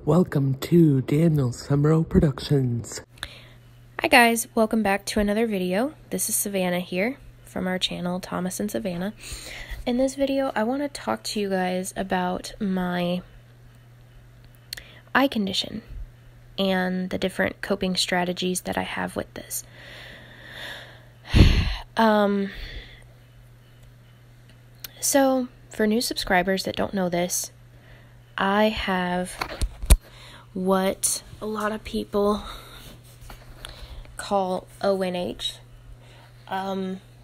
Welcome to Semro Productions. Hi guys, welcome back to another video. This is Savanna here from our channel, Thomas and Savanna. In this video, I want to talk to you guys about my eye condition and the different coping strategies that I have with this. So, for new subscribers that don't know this, I have what a lot of people call ONH.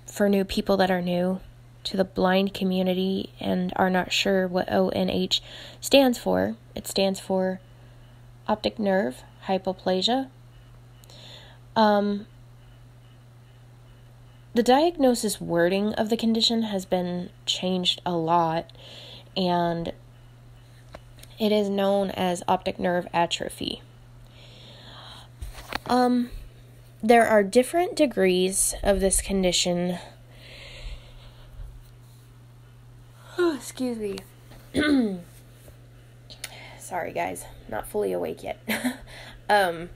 For new people that are new to the blind community and are not sure what ONH stands for, it stands for optic nerve hypoplasia. The diagnosis wording of the condition has been changed a lot, and it is known as optic nerve atrophy. There are different degrees of this condition. Oh, excuse me. Sorry guys, not fully awake yet. There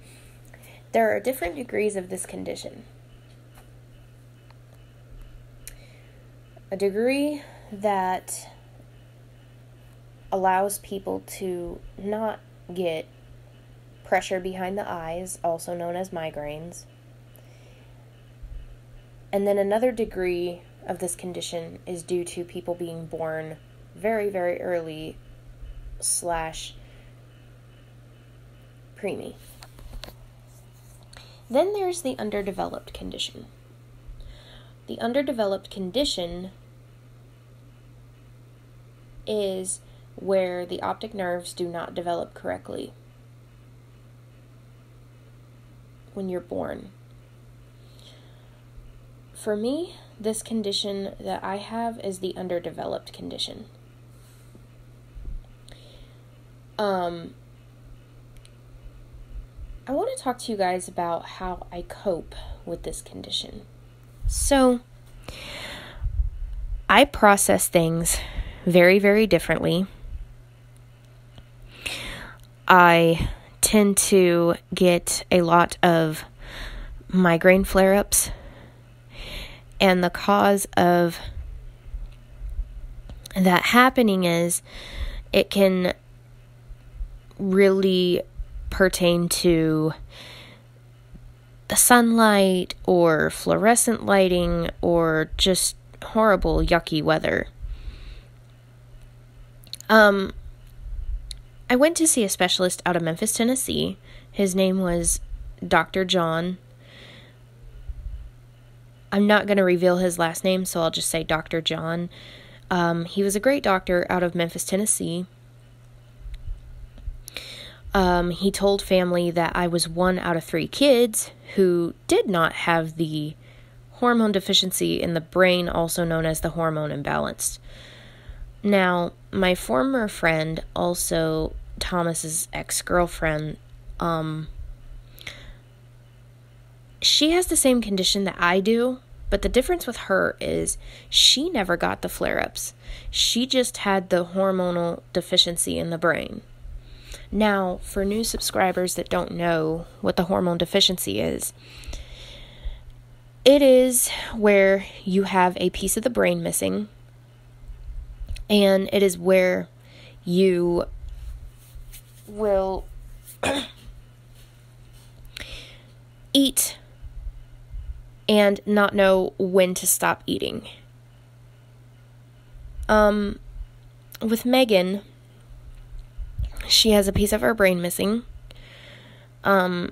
are different degrees of this condition. A degree that allows people to not get pressure behind the eyes, also known as migraines. And then another degree of this condition is due to people being born very, very early / preemie. Then there's the underdeveloped condition. The underdeveloped condition is where the optic nerves do not develop correctly when you're born. For me, this condition that I have is the underdeveloped condition. I want to talk to you guys about how I cope with this condition. So, I process things very, very differently. I tend to get a lot of migraine flare-ups, and the cause of that happening is it can really pertain to the sunlight or fluorescent lighting or just horrible, yucky weather. I went to see a specialist out of Memphis, Tennessee. His name was Dr. John. I'm not going to reveal his last name, so I'll just say Dr. John. He was a great doctor out of Memphis, Tennessee. He told family that I was 1 out of 3 kids who did not have the hormone deficiency in the brain, also known as the hormone imbalance. Now, my former friend, also Thomas's ex-girlfriend, she has the same condition that I do, but the difference with her is she never got the flare-ups. She just had the hormonal deficiency in the brain. Now, for new subscribers that don't know what the hormone deficiency is, it is where you have a piece of the brain missing, and it is where you will eat and not know when to stop eating. With Megan, she has a piece of her brain missing, called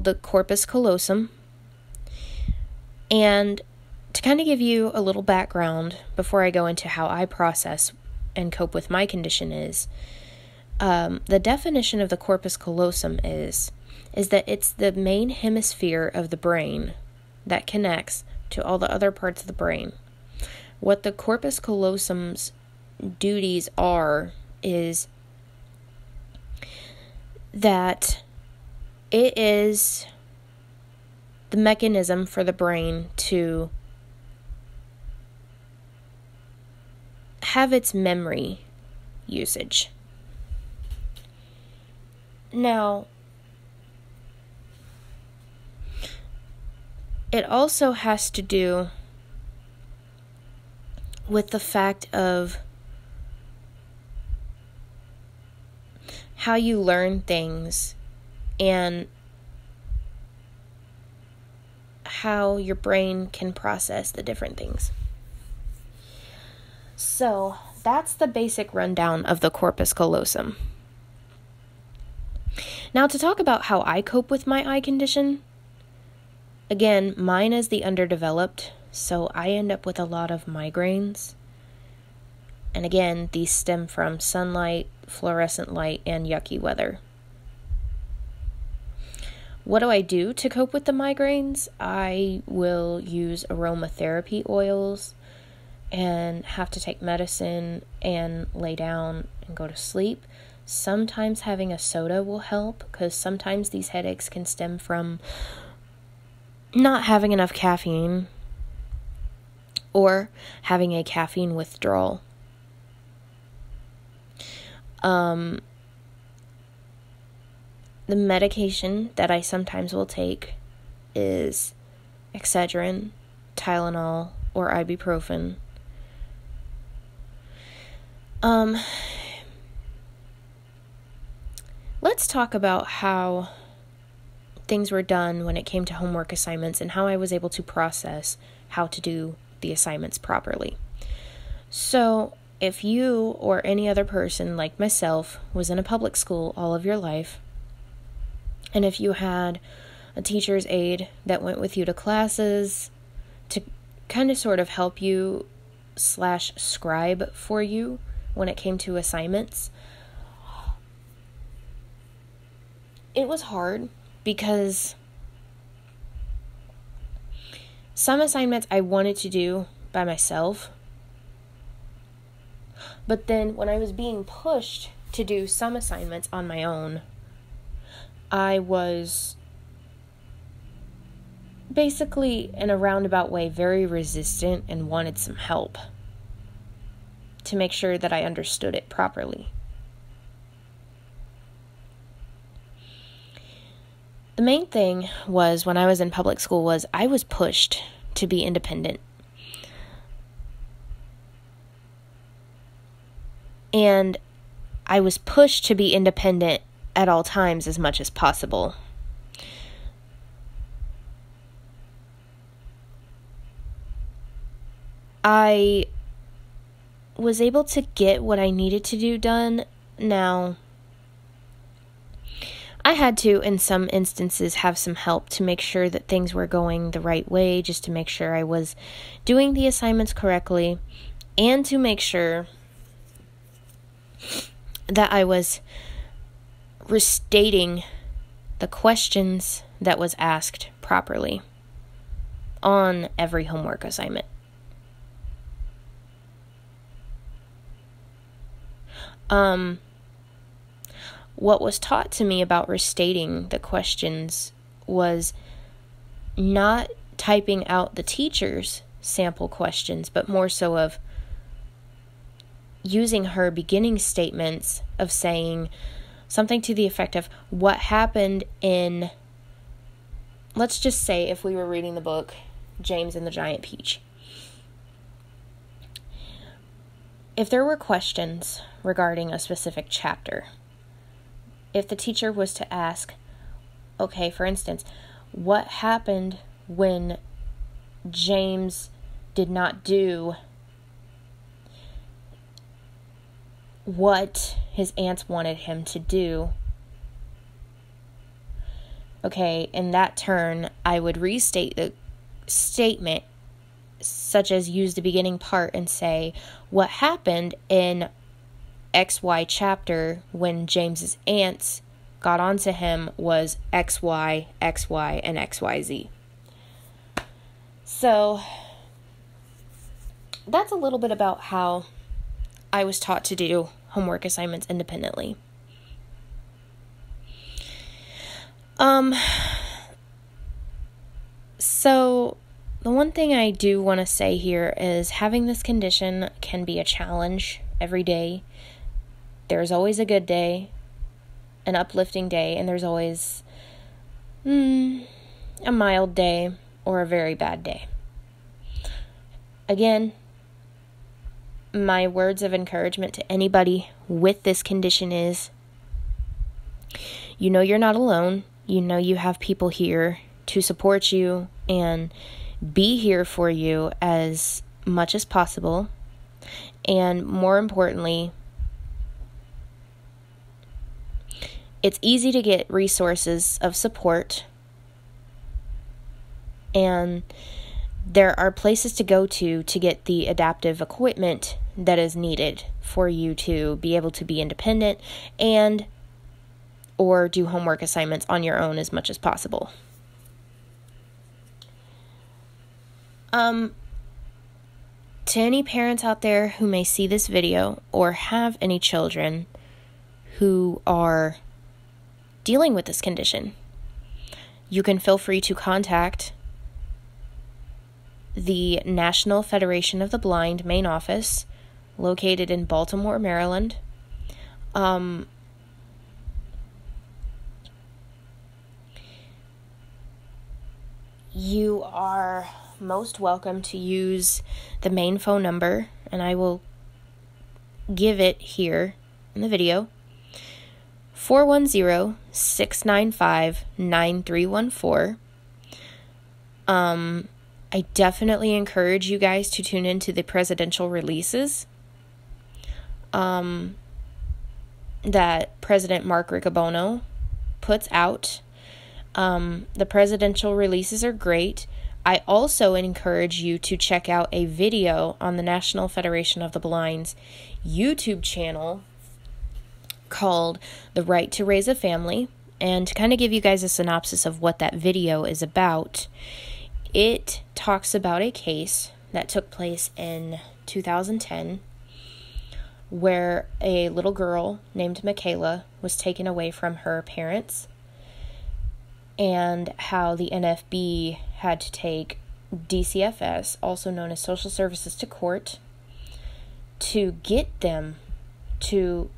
the corpus callosum. And to kind of give you a little background before I go into how I process and cope with my condition is, the definition of the corpus callosum is that it's the main hemisphere of the brain that connects to all the other parts of the brain. What the corpus callosum's duties are is that it is the mechanism for the brain to have its memory usage. Now, it also has to do with the fact of how you learn things and how your brain can process the different things. So, that's the basic rundown of the corpus callosum. Now, to talk about how I cope with my eye condition, again, mine is the underdeveloped, so I end up with a lot of migraines. And again, these stem from sunlight, fluorescent light, and yucky weather. What do I do to cope with the migraines? I will use aromatherapy oils and have to take medicine and lay down and go to sleep. Sometimes having a soda will help, because sometimes these headaches can stem from not having enough caffeine or having a caffeine withdrawal. The medication that I sometimes will take is Excedrin, Tylenol, or ibuprofen. Let's talk about how things were done when it came to homework assignments and how I was able to process how to do the assignments properly. So, if you or any other person like myself was in a public school all of your life, and if you had a teacher's aide that went with you to classes to kind of sort of help you / scribe for you when it came to assignments, it was hard because some assignments I wanted to do by myself, but then when I was being pushed to do some assignments on my own, I was basically, in a roundabout way, very resistant and wanted some help to make sure that I understood it properly. The main thing was, when I was in public school, was I was pushed to be independent. And I was pushed to be independent at all times as much as possible. I was able to get what I needed to do done. Now, I had to, in some instances, have some help to make sure that things were going the right way, just to make sure I was doing the assignments correctly, and to make sure that I was restating the questions that was asked properly on every homework assignment. What was taught to me about restating the questions was not typing out the teacher's sample questions, but more so of using her beginning statements of saying something to the effect of what happened in, let's just say if we were reading the book James and the Giant Peach. If there were questions regarding a specific chapter, if the teacher was to ask, okay, for instance, what happened when James did not do what his aunts wanted him to do? Okay, in that turn, I would restate the statement, such as use the beginning part and say, what happened in XY chapter when James's aunts got onto him was XY, XY, and XYZ. So, that's a little bit about how I was taught to do homework assignments independently. So, the one thing I do want to say here is having this condition can be a challenge every day. There's always a good day, an uplifting day, and there's always a mild day or a very bad day. Again, my words of encouragement to anybody with this condition is, you know you're not alone. You know you have people here to support you and be here for you as much as possible. And more importantly, it's easy to get resources of support, and there are places to go to get the adaptive equipment that is needed for you to be able to be independent and or do homework assignments on your own as much as possible. To any parents out there who may see this video or have any children who are dealing with this condition, you can feel free to contact the National Federation of the Blind main office located in Baltimore, Maryland. You are most welcome to use the main phone number, and I will give it here in the video. 410-695-9314. I definitely encourage you guys to tune into the presidential releases that President Mark Riccobono puts out. The presidential releases are great. I also encourage you to check out a video on the National Federation of the Blind's YouTube channel called The Right to Raise a Family. And to kind of give you guys a synopsis of what that video is about, it talks about a case that took place in 2010 where a little girl named Michaela was taken away from her parents, and how the NFB had to take DCFS, also known as Social Services, to court to get them to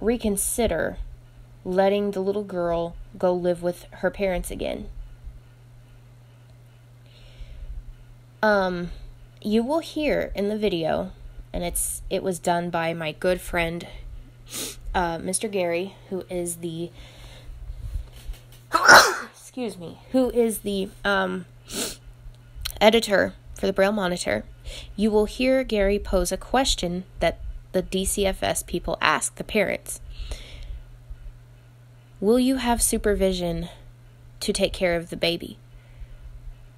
reconsider letting the little girl go live with her parents again. You will hear in the video, and it was done by my good friend, Mr. Gary, who is the who is the editor for the Braille Monitor. You will hear Gary pose a question that the DCFS people ask the parents. Will you have supervision to take care of the baby?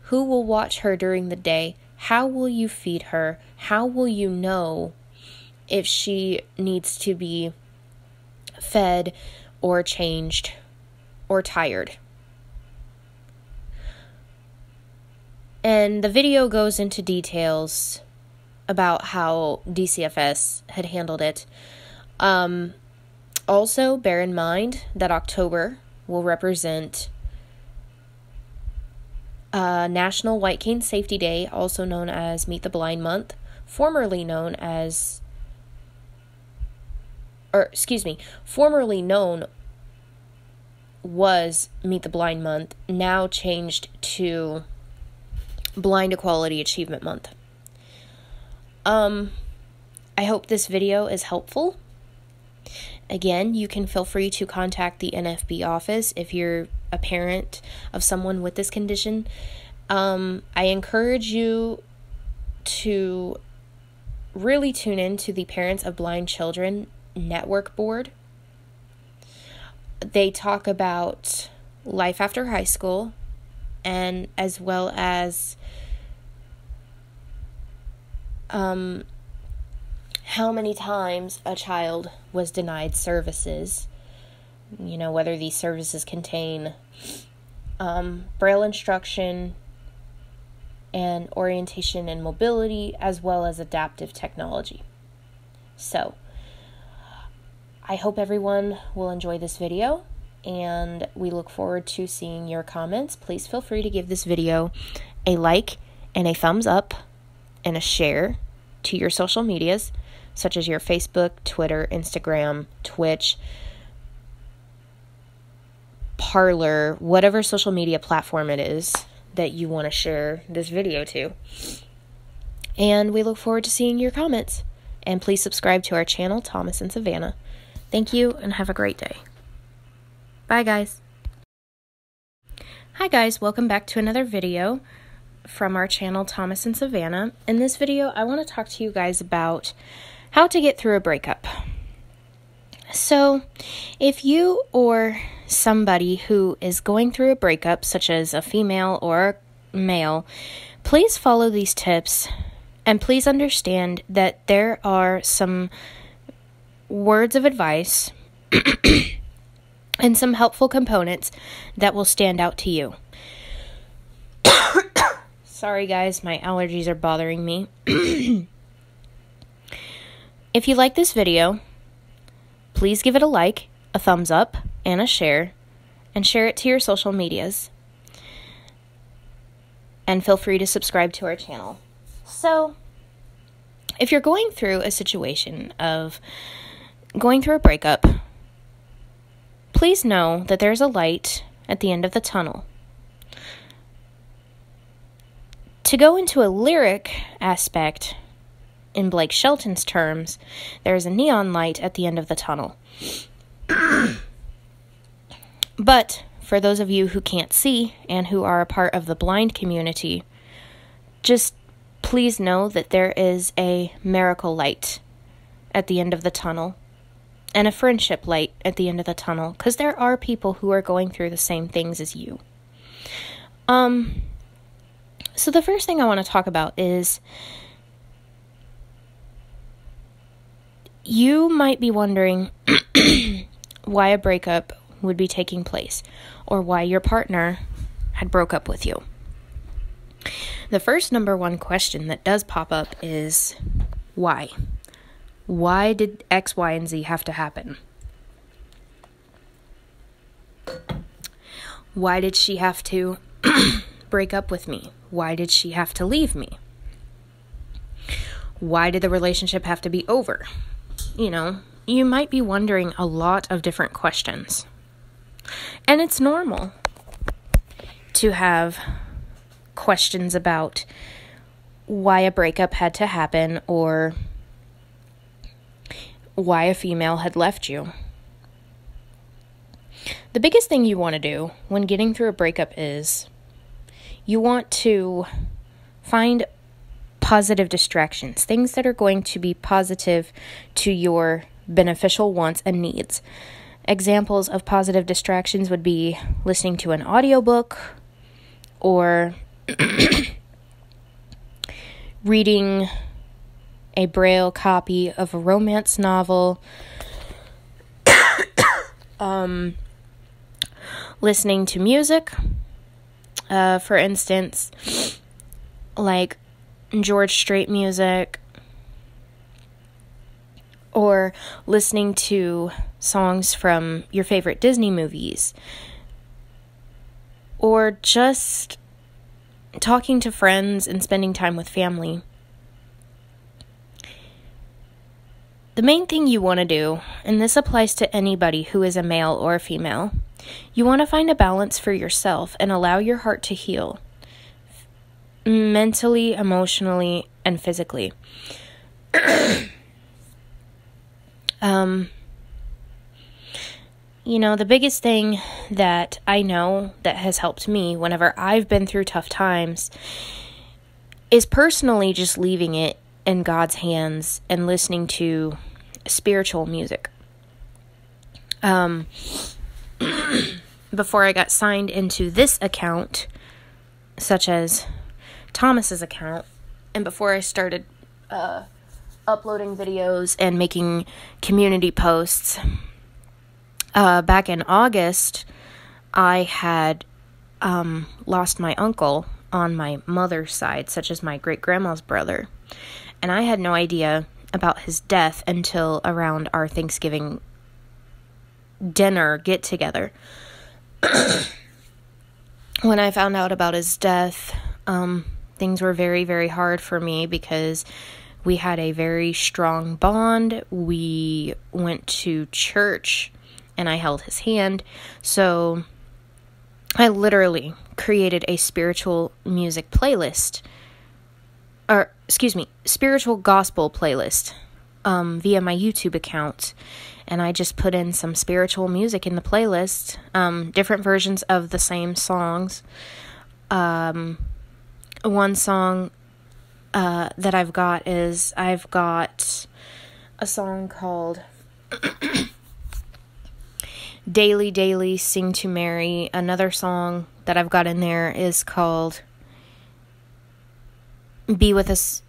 Who will watch her during the day? How will you feed her? How will you know if she needs to be fed or changed or tired? And the video goes into details about how DCFS had handled it. Also, bear in mind that October will represent National White Cane Safety Day, also known as Meet the Blind Month, formerly known was Meet the Blind Month, now changed to Blind Equality Achievement Month. I hope this video is helpful. Again, you can feel free to contact the NFB office if you're a parent of someone with this condition. I encourage you to really tune in to the Parents of Blind Children Network Board. They talk about life after high school, and as well as how many times a child was denied services, whether these services contain Braille instruction and orientation and mobility, as well as adaptive technology. So, I hope everyone will enjoy this video, and we look forward to seeing your comments. Please feel free to give this video a like and a thumbs up and a share to your social medias, such as your Facebook, Twitter, Instagram, Twitch, Parler, whatever social media platform it is that you want to share this video to. And we look forward to seeing your comments. And please subscribe to our channel, Thomas and Savannah. Thank you, and have a great day. Bye, guys. Hi, guys. Welcome back to another video from our channel, Thomas and Savannah. In this video, I want to talk to you guys about how to get through a breakup. So, if you or somebody who is going through a breakup, such as a female or a male, please follow these tips, and please understand that there are some words of advice and some helpful components that will stand out to you. Sorry guys, my allergies are bothering me. If you like this video, please give it a like, a thumbs up, and a share, and share it to your social medias. And feel free to subscribe to our channel. So, if you're going through a situation of going through a breakup, please know that there's a light at the end of the tunnel. To go into a lyric aspect, in Blake Shelton's terms, there is a neon light at the end of the tunnel. But for those of you who can't see and who are a part of the blind community, just please know that there is a miracle light at the end of the tunnel and a friendship light at the end of the tunnel, because there are people who are going through the same things as you. So the first thing I want to talk about is, you might be wondering why a breakup would be taking place, or why your partner had broke up with you. The first number one question that does pop up is, why? Why did X, Y, and Z have to happen? Why did she have to break up with me? Why did she have to leave me? Why did the relationship have to be over? You know, you might be wondering a lot of different questions. And it's normal to have questions about why a breakup had to happen, or why a female had left you. The biggest thing you want to do when getting through a breakup is you want to find positive distractions, things that are going to be positive to your beneficial wants and needs. Examples of positive distractions would be listening to an audiobook, or reading a Braille copy of a romance novel, listening to music, for instance, like George Strait music, or listening to songs from your favorite Disney movies, or just talking to friends and spending time with family. The main thing you want to do, and this applies to anybody who is a male or a female, you want to find a balance for yourself and allow your heart to heal, mentally, emotionally, and physically. You know, the biggest thing that I know that has helped me whenever I've been through tough times is personally just leaving it in God's hands and listening to spiritual music. Before I got signed into this account, such as Thomas's account, and before I started uploading videos and making community posts, back in August, I had lost my uncle on my mother's side, such as my great-grandma's brother. And I had no idea about his death until around our Thanksgiving dinner get-together. When I found out about his death, things were very, very hard for me because we had a very strong bond. We went to church and I held his hand. So I literally created a spiritual music playlist, spiritual gospel playlist, via my YouTube account. And I just put in some spiritual music in the playlist, different versions of the same songs. One song that I've got a song called Daily, Daily, Sing to Mary. Another song that I've got in there is called Be With Us,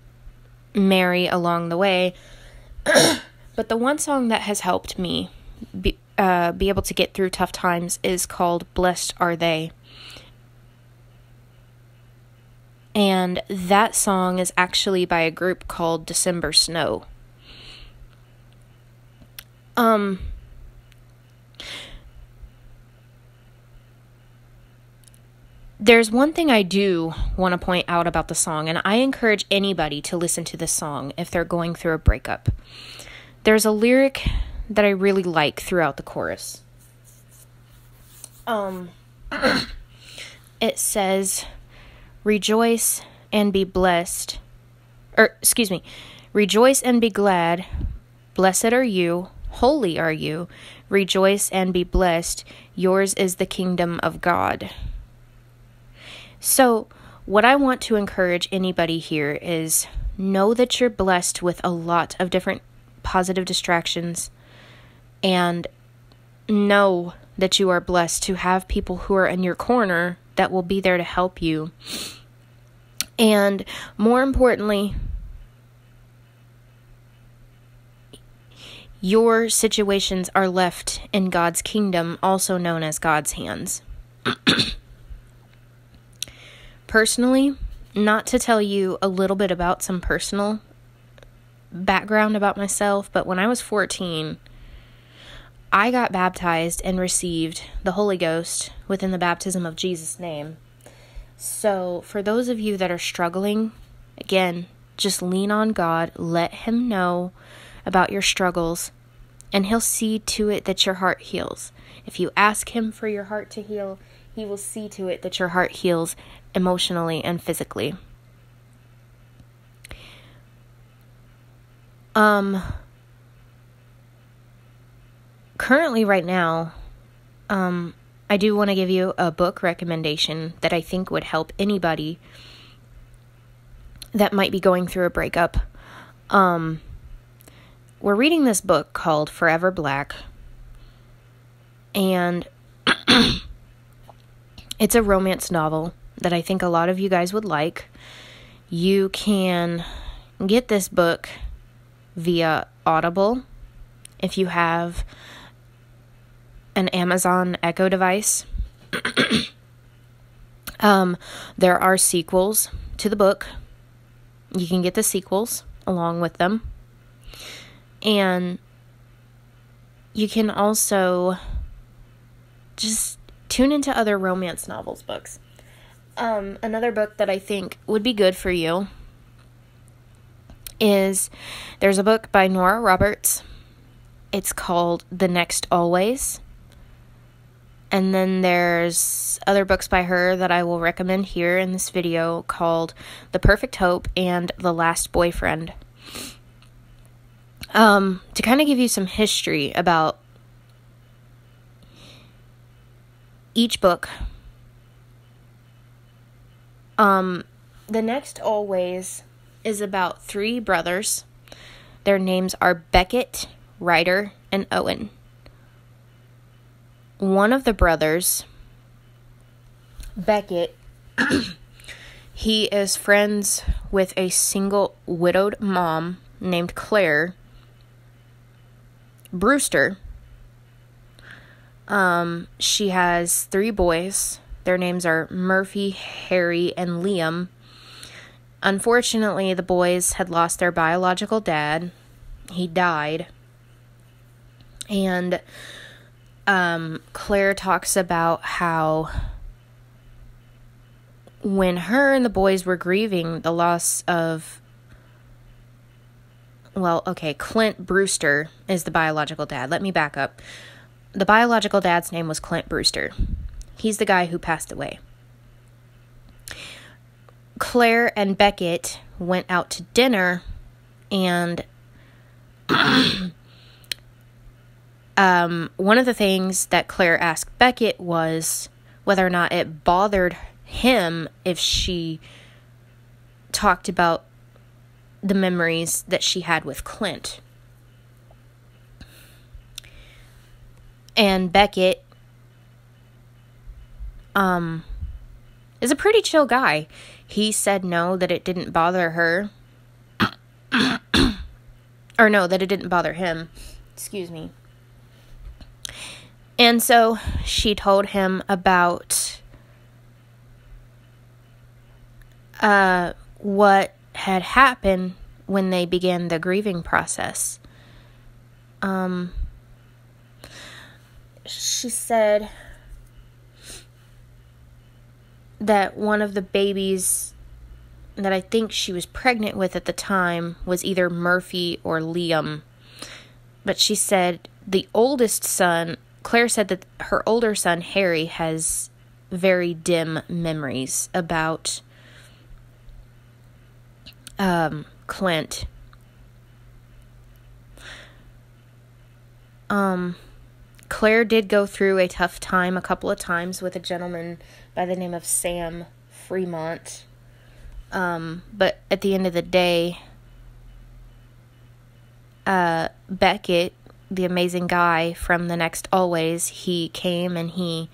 Mary, Along the Way. But the one song that has helped me be able to get through tough times is called Blessed Are They. And that song is actually by a group called December Snow. There's one thing I do want to point out about the song, and I encourage anybody to listen to this song if they're going through a breakup. There's a lyric that I really like throughout the chorus. It says, rejoice and be blessed. Rejoice and be glad. Blessed are you. Holy are you. Rejoice and be blessed. Yours is the kingdom of God. So, what I want to encourage anybody here is know that you're blessed with a lot of different positive distractions, and know that you are blessed to have people who are in your corner that will be there to help you. And more importantly, your situations are left in God's kingdom, also known as God's hands. Personally, not to tell you a little bit about some personal background about myself, but when I was 14, I got baptized and received the Holy Ghost within the baptism of Jesus' name. So, for those of you that are struggling, again, just lean on God, let Him know about your struggles, and He'll see to it that your heart heals. If you ask Him for your heart to heal, He will see to it that your heart heals emotionally and physically. Currently right now, I do want to give you a book recommendation that I think would help anybody that might be going through a breakup. We're reading this book called Forever Black, and it's a romance novel that I think a lot of you guys would like. You can get this book via Audible if you have an Amazon Echo device. There are sequels to the book. You can get the sequels along with them. And you can also just tune into other romance novels books. Another book that I think would be good for you is, there's a book by Nora Roberts. It's called The Next Always. And then there's other books by her that I will recommend here in this video called The Perfect Hope and The Last Boyfriend. To kind of give you some history about each book. The Next Always is about 3 brothers. Their names are Beckett, Ryder, and Owen. One of the brothers, Beckett, he is friends with a single widowed mom named Claire. Brewster, she has 3 boys. Their names are Murphy, Harry, and Liam. Unfortunately, the boys had lost their biological dad. He died. And Claire talks about how when her and the boys were grieving the loss of, Clint Brewster is the biological dad. Let me back up. The biological dad's name was Clint Brewster. He's the guy who passed away. Claire and Beckett went out to dinner, and one of the things that Claire asked Beckett was whether or not it bothered him if she talked about the memories that she had with Clint. And Beckett is a pretty chill guy. He said no, that it didn't bother her. Or no, that it didn't bother him. Excuse me. And so she told him about what had happened when they began the grieving process. She said that one of the babies that I think she was pregnant with at the time was either Murphy or Liam. But she said the oldest son, Claire said that her older son, Harry, has very dim memories about Clint. Claire did go through a tough time a couple of times with a gentleman by the name of Sam Fremont. But at the end of the day, Beckett, the amazing guy from The Next Always, he came and he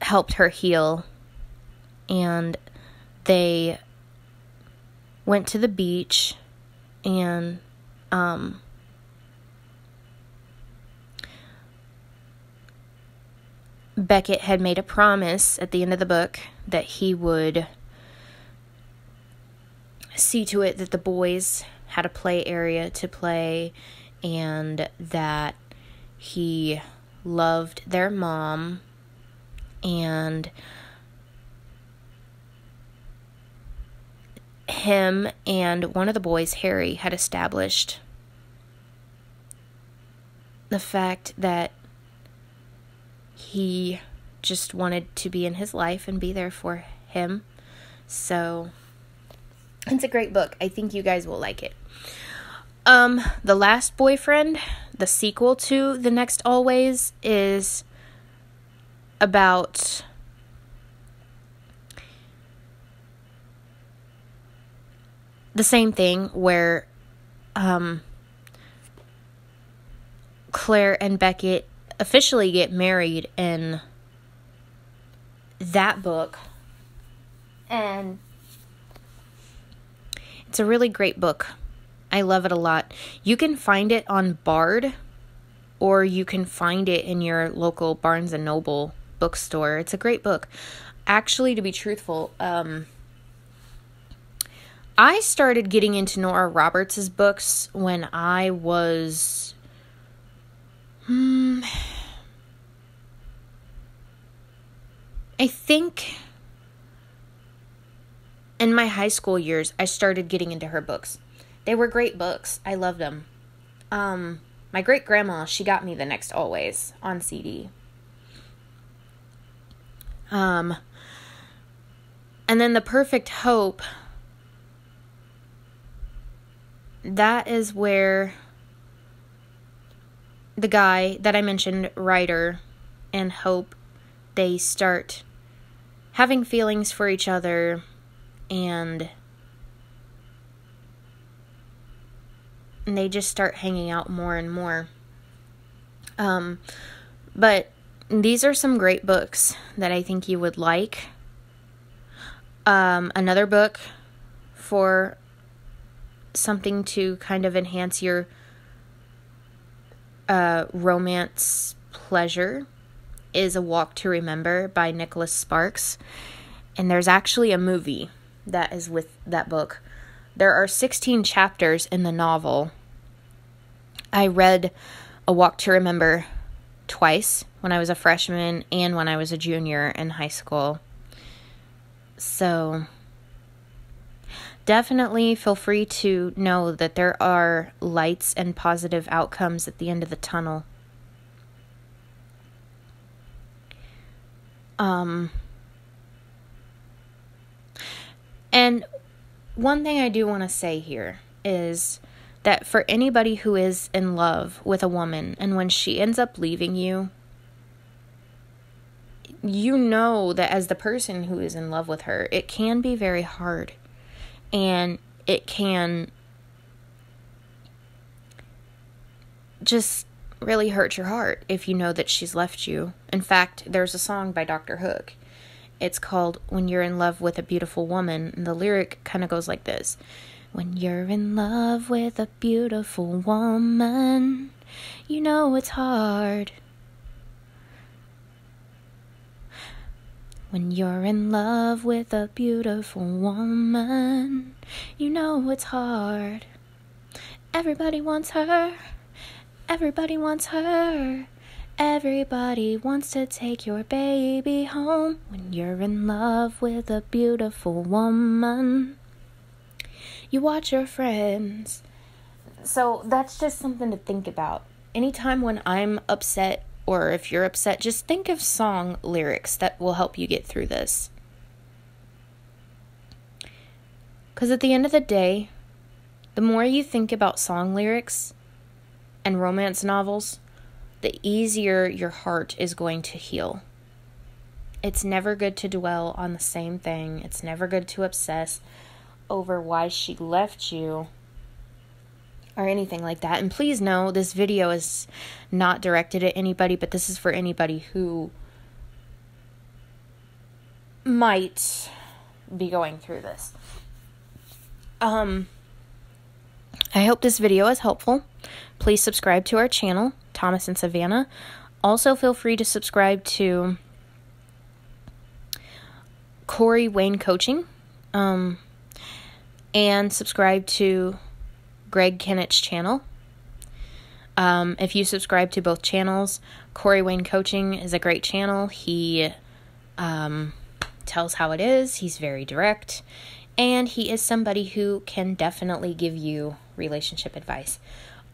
helped her heal. And they went to the beach, and Beckett had made a promise at the end of the book that he would see to it that the boys had a play area to play, and that he loved their mom, and him and one of the boys, Harry, had established the fact that he just wanted to be in his life and be there for him. So it's a great book. I think you guys will like it. The Last Boyfriend, the sequel to The Next Always, is about the same thing, where Claire and Beckett officially get married in that book. And it's a really great book. I love it a lot. You can find it on Bard, or you can find it in your local Barnes & Noble bookstore. It's a great book. Actually, to be truthful, I started getting into Nora Roberts' books when I was I think in my high school years, I started getting into her books. They were great books. I loved them. My great-grandma, she got me The Next Always on CD. And then The Perfect Hope, that is where the guy that I mentioned, Ryder and Hope, they start having feelings for each other, and they just start hanging out more and more. But these are some great books that I think you would like. Another book for something to kind of enhance your romance pleasure is A Walk to Remember by Nicholas Sparks. And there's actually a movie that is with that book. There are 16 chapters in the novel. I read A Walk to Remember twice, when I was a freshman and when I was a junior in high school. So definitely feel free to know that there are lights and positive outcomes at the end of the tunnel. And one thing I do want to say here is that for anybody who is in love with a woman, and when she ends up leaving you, you know that as the person who is in love with her, it can be very hard. And it can just really hurt your heart if you know that she's left you. In fact, there's a song by Dr. Hook. It's called When You're in Love with a Beautiful Woman. And the lyric kind of goes like this. When you're in love with a beautiful woman, you know it's hard. When you're in love with a beautiful woman, you know it's hard. Everybody wants her. Everybody wants her. Everybody wants to take your baby home. When you're in love with a beautiful woman, you watch your friends. So that's just something to think about. Anytime when I'm upset, or if you're upset, just think of song lyrics that will help you get through this. Because at the end of the day, the more you think about song lyrics and romance novels, the easier your heart is going to heal. It's never good to dwell on the same thing. It's never good to obsess over why she left you or anything like that. And please know, this video is not directed at anybody, but this is for anybody who might be going through this. I hope this video is helpful. Please subscribe to our channel, Thomas and Savannah. Also, feel free to subscribe to Corey Wayne Coaching, and subscribe to Greg Kennett's channel. If you subscribe to both channels, Corey Wayne Coaching is a great channel. He tells how it is. He's very direct, and he is somebody who can definitely give you relationship advice.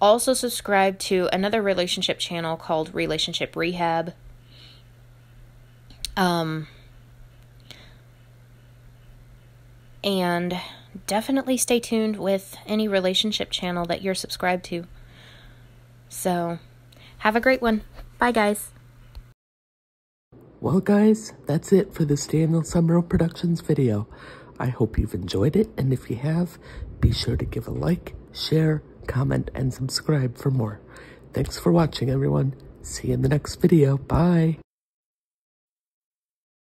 Also subscribe to another relationship channel called Relationship Rehab. And definitely stay tuned with any relationship channel that you're subscribed to. So, have a great one. Bye, guys. Well, guys, that's it for this Daniel Semro Productions video. I hope you've enjoyed it, and if you have, be sure to give a like, share, comment, and subscribe for more. Thanks for watching, everyone. See you in the next video. Bye.